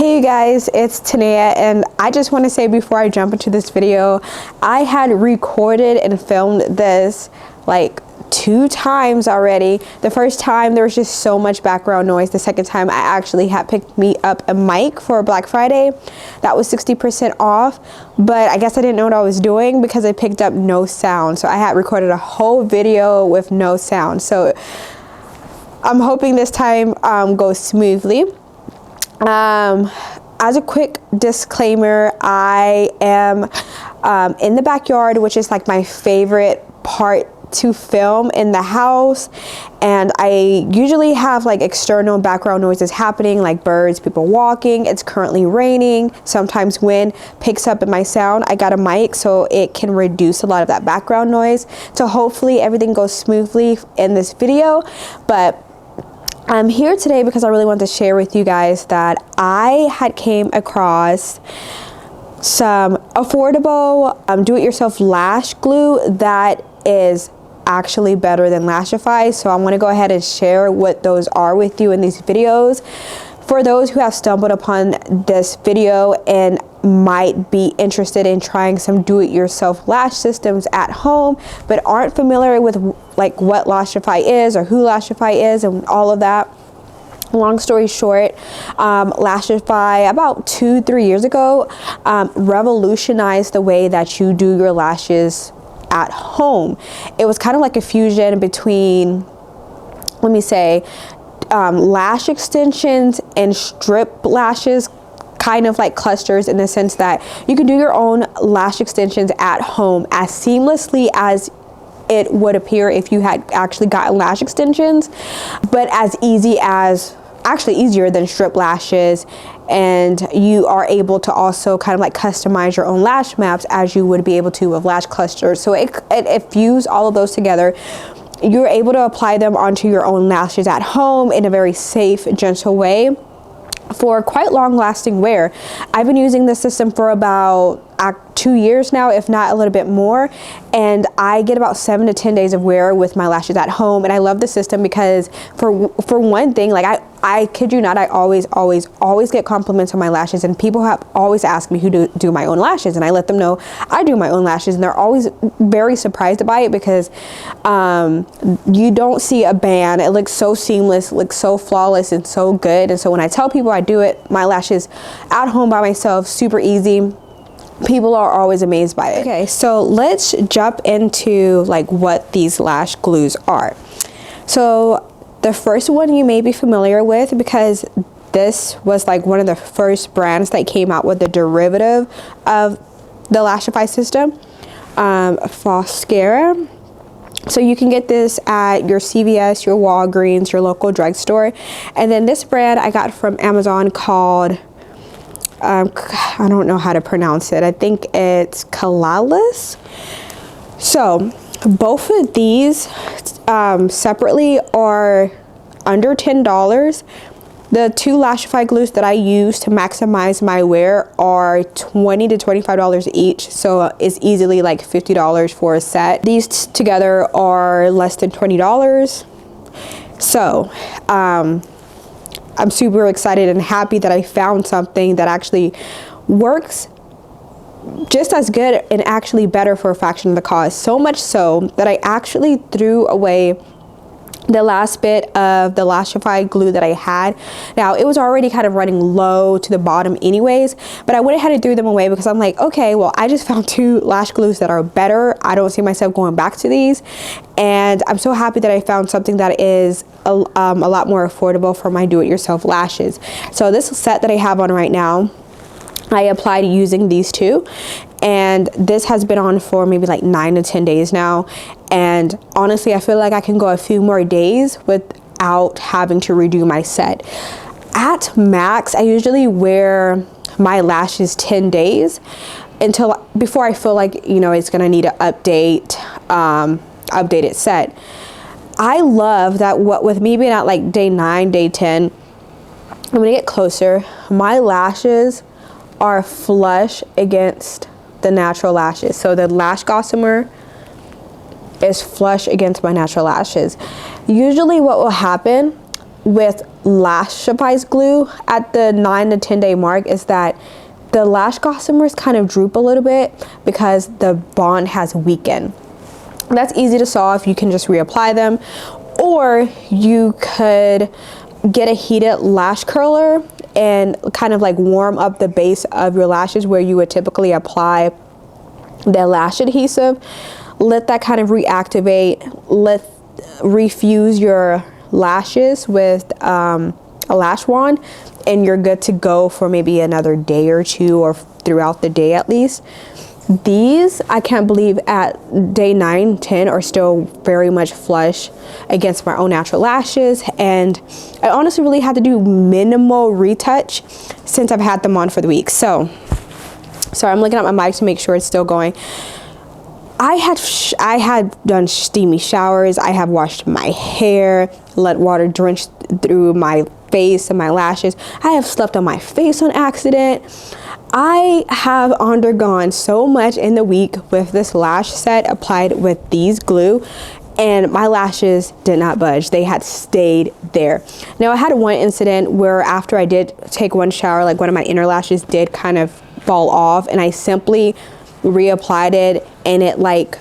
Hey you guys, it's Tanea, and I just want to say before I jump into this video, I had recorded and filmed this like 2 times already. The first time there was just so much background noise. The second time I actually had picked me up a mic for Black Friday that was 60% off, but I guess I didn't know what I was doing because I picked up no sound. So I had recorded a whole video with no sound. So I'm hoping this time goes smoothly. As a quick disclaimer, I am in the backyard, which is like my favorite part to film in the house, and I usually have like external background noises happening, like birds, people walking. It's currently raining. Sometimes wind picks up in my sound. I got a mic so it can reduce a lot of that background noise. So hopefully everything goes smoothly in this video. But I'm here today because I really want to share with you guys that I had came across some affordable do-it-yourself lash glue that is actually better than Lashify. So I want to go ahead and share what those are with you in these videos. For those who have stumbled upon this video and might be interested in trying some do-it-yourself lash systems at home but aren't familiar with like what Lashify is or who Lashify is and all of that, long story short, Lashify about 2-3 years ago revolutionized the way that you do your lashes at home. It was kind of like a fusion between, let me say, lash extensions and strip lashes, kind of like clusters, in the sense that you can do your own lash extensions at home as seamlessly as it would appear if you had actually gotten lash extensions, but as easy as, actually easier than strip lashes. And you are able to also kind of like customize your own lash maps as you would be able to with lash clusters. So it fused all of those together. You're able to apply them onto your own lashes at home in a very safe, gentle way for quite long lasting wear. I've been using this system for about 2 years now, if not a little bit more, and I get about 7 to 10 days of wear with my lashes at home. And I love the system because for one thing, like I kid you not, I always get compliments on my lashes, and people have always asked me who do my own lashes, and I let them know I do my own lashes, and they're always very surprised by it because you don't see a band. It looks so seamless, it looks so flawless and so good. And so when I tell people I do it, my lashes at home by myself, super easy, people are always amazed by it. Okay, so let's jump into like what these lash glues are. So the first one you may be familiar with because this was like one of the first brands that came out with the derivative of the Lashify system, Foscara. So you can get this at your CVS, your Walgreens, your local drugstore. And then this brand I got from Amazon called, I don't know how to pronounce it. I think it's CALAILIS. So both of these separately are under $10. The 2 Lashify glues that I use to maximize my wear are $20 to $25 each. So it's easily like $50 for a set. These together are less than $20. So I'm super excited and happy that I found something that actually works just as good and actually better for a fraction of the cost. So much so that I actually threw away the last bit of the Lashify glue that I had. Now it was already kind of running low to the bottom anyways, but I went ahead and threw them away because I'm like, okay, well, I just found 2 lash glues that are better. I don't see myself going back to these, and I'm so happy that I found something that is a lot more affordable for my do-it-yourself lashes. So this set that I have on right now, I applied using these 2, and this has been on for maybe like 9 to 10 days now. And honestly, I feel like I can go a few more days without having to redo my set. At max, I usually wear my lashes 10 days before I feel like, you know, it's gonna need an updated set. I love that with me being at like day 9, day 10, I'm gonna get closer. My lashes are flush against the natural lashes. So the lash gossamer is flush against my natural lashes. Usually what will happen with Lashify's glue at the 9 to 10 day mark is that the lash gossamers kind of droop a little bit because the bond has weakened. That's easy to solve. You can just reapply them, or you could get a heated lash curler and kind of like warm up the base of your lashes where you would typically apply the lash adhesive. Let that kind of reactivate, refuse your lashes with a lash wand, and you're good to go for maybe another day or two, or throughout the day at least. These, I can't believe at day 9, 10 are still very much flush against my own natural lashes, and I honestly really had to do minimal retouch since I've had them on for the week. So I'm looking at my mic to make sure it's still going. I had done steamy showers. I have washed my hair, let water drench through my face and my lashes. I have slept on my face on accident. I have undergone so much in the week with this lash set applied with these glue, and my lashes did not budge. They had stayed there. Now, I had one incident where after I did take one shower, like one of my inner lashes did kind of fall off, and I simply reapplied it, and it like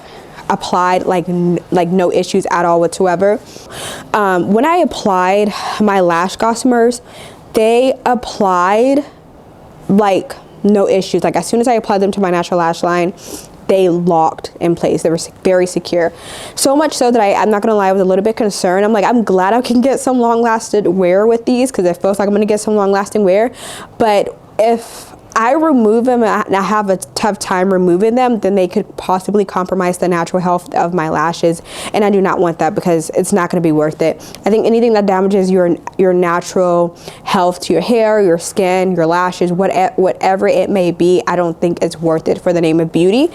applied like no issues at all whatsoever. When I applied my lash gossamers, they applied like no issues. Like as soon as I applied them to my natural lash line, they locked in place. They were very secure. So much so that I'm not gonna lie, I was a little bit concerned. I'm like, I'm glad I can get some long-lasting wear with these, because it feels like I'm gonna get some long-lasting wear. But if I remove them and I have a tough time removing them, then they could possibly compromise the natural health of my lashes, and I do not want that, because it's not going to be worth it. I think anything that damages your natural health to your hair, your skin, your lashes, whatever it may be, I don't think it's worth it for the name of beauty.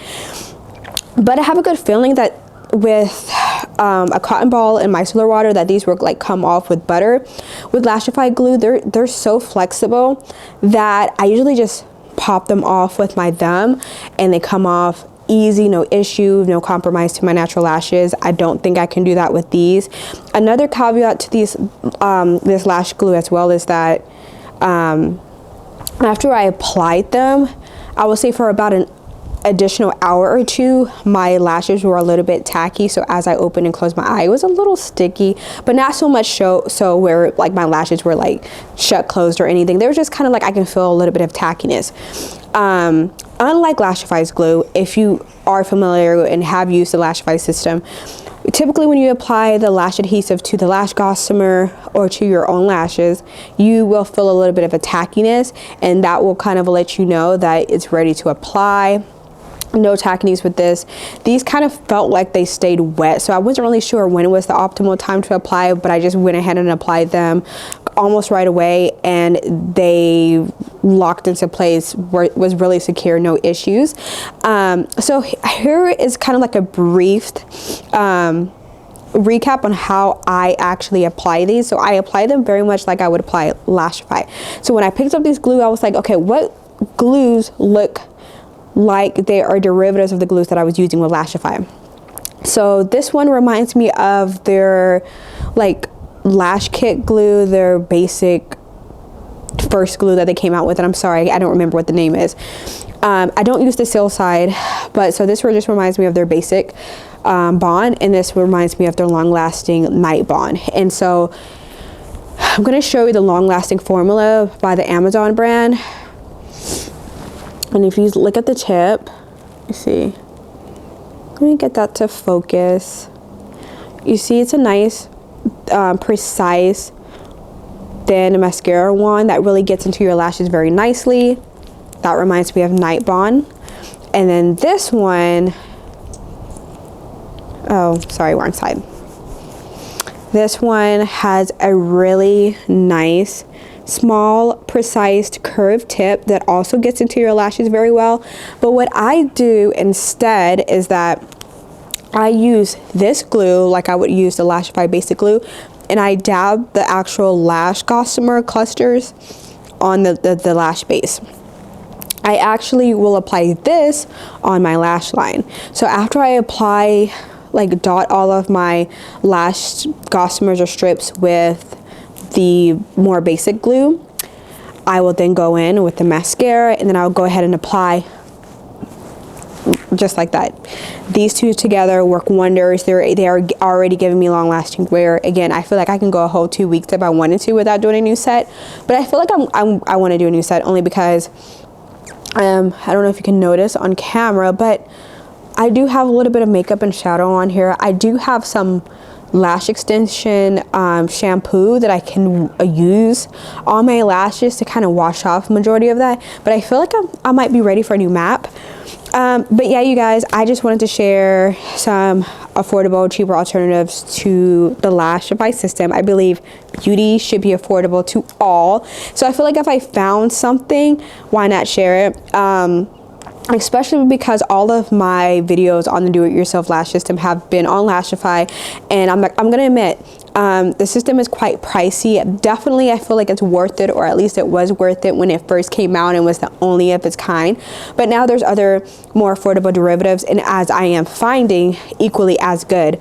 But I have a good feeling that with a cotton ball and micellar water, that these will like come off with butter. With Lashify glue, they're so flexible that I usually just pop them off with my thumb, and they come off easy, no issue, no compromise to my natural lashes. I don't think I can do that with these. Another caveat to these this lash glue as well is that after I applied them, I will say for about an additional hour or two, my lashes were a little bit tacky. So as I opened and closed my eye, it was a little sticky, but not so much so where like my lashes were like shut closed or anything. They were just kind of like, I can feel a little bit of tackiness. Unlike Lashify's glue, if you are familiar and have used the Lashify system, typically when you apply the lash adhesive to the lash gossamer or to your own lashes, you will feel a little bit of a tackiness, and that will kind of let you know that it's ready to apply. No tackiness with this. These kind of felt like they stayed wet, so I wasn't really sure when it was the optimal time to apply, but I just went ahead and applied them almost right away, and they locked into place, was really secure, no issues. So here is kind of like a brief recap on how I actually apply these. So I apply them very much like I would apply Lashify. So when I picked up these glue, I was like, okay, what glues look like they are derivatives of the glues that I was using with Lashify? So this one reminds me of their like lash kit glue, their basic first glue that they came out with, and I'm sorry, I don't remember what the name is. I don't use the seal side, but so this just reminds me of their basic bond, and this reminds me of their long-lasting night bond. And so I'm going to show you the long-lasting formula by the Amazon brand. And if you look at the tip, you see, let me get that to focus. You see it's a nice precise thin mascara wand that really gets into your lashes very nicely. That reminds me of Night Bond. And then this one, oh sorry, wrong side. This one has a really nice small precise curved tip that also gets into your lashes very well. But what I do instead is that I use this glue like I would use the Lashify basic glue, and I dab the actual lash gossamer clusters on the lash base. I actually will apply this on my lash line. So after I apply, like dot all of my lash gossamers or strips with the more basic glue, I will then go in with the mascara, and then I'll go ahead and apply just like that. These two together work wonders. They are already giving me long lasting wear. Again, I feel like I can go a whole 2 weeks if I wanted to without doing a new set, but I feel like I want to do a new set only because I don't know if you can notice on camera, but I do have a little bit of makeup and shadow on here. I do have some lash extension shampoo that I can use on my lashes to kind of wash off majority of that, but I feel like I might be ready for a new map. But yeah, you guys, I just wanted to share some affordable, cheaper alternatives to the Lashify system. I believe beauty should be affordable to all, so I feel like if I found something, why not share it? Especially because all of my videos on the do-it-yourself lash system have been on Lashify, and I'm gonna admit, the system is quite pricey. Definitely, I feel like it's worth it, or at least it was worth it when it first came out and was the only of its kind. But now there's other more affordable derivatives, and as I am finding, equally as good.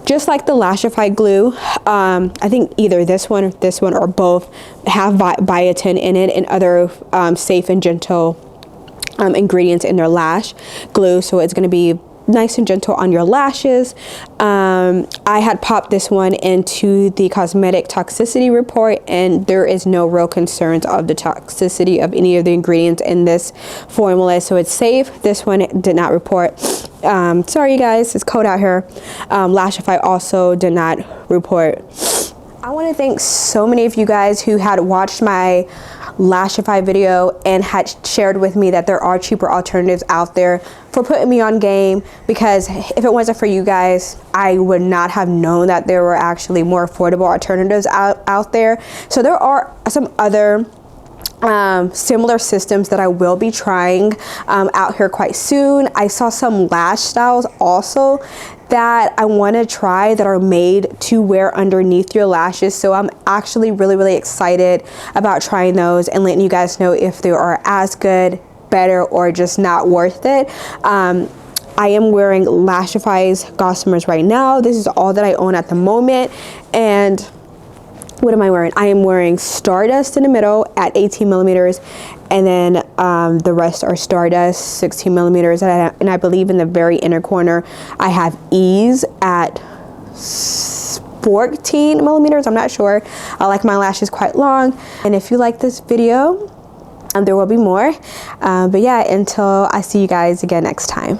Just like the Lashify glue, I think either this one or both have biotin in it and other safe and gentle ingredients in their lash glue, so it's going to be nice and gentle on your lashes. I had popped this one into the cosmetic toxicity report, and there is no real concerns of the toxicity of any of the ingredients in this formula, so it's safe. This one did not report. Sorry you guys, it's cold out here. Lashify also did not report. I want to thank so many of you guys who had watched my Lashify video and had shared with me that there are cheaper alternatives out there, for putting me on game, because if it wasn't for you guys, I would not have known that there were actually more affordable alternatives out there. So there are some other similar systems that I will be trying out here quite soon. I saw some lash styles also that I want to try that are made to wear underneath your lashes, so I'm actually really excited about trying those and letting you guys know if they are as good, better, or just not worth it. I am wearing Lashify's Gossamers right now. This is all that I own at the moment, and what am I wearing? I am wearing Stardust in the middle at 18 millimeters, and then the rest are Stardust 16 millimeters, and I believe in the very inner corner I have Ease at 14 millimeters. I'm not sure. I like my lashes quite long, and if you like this video, there will be more. But yeah, until I see you guys again next time.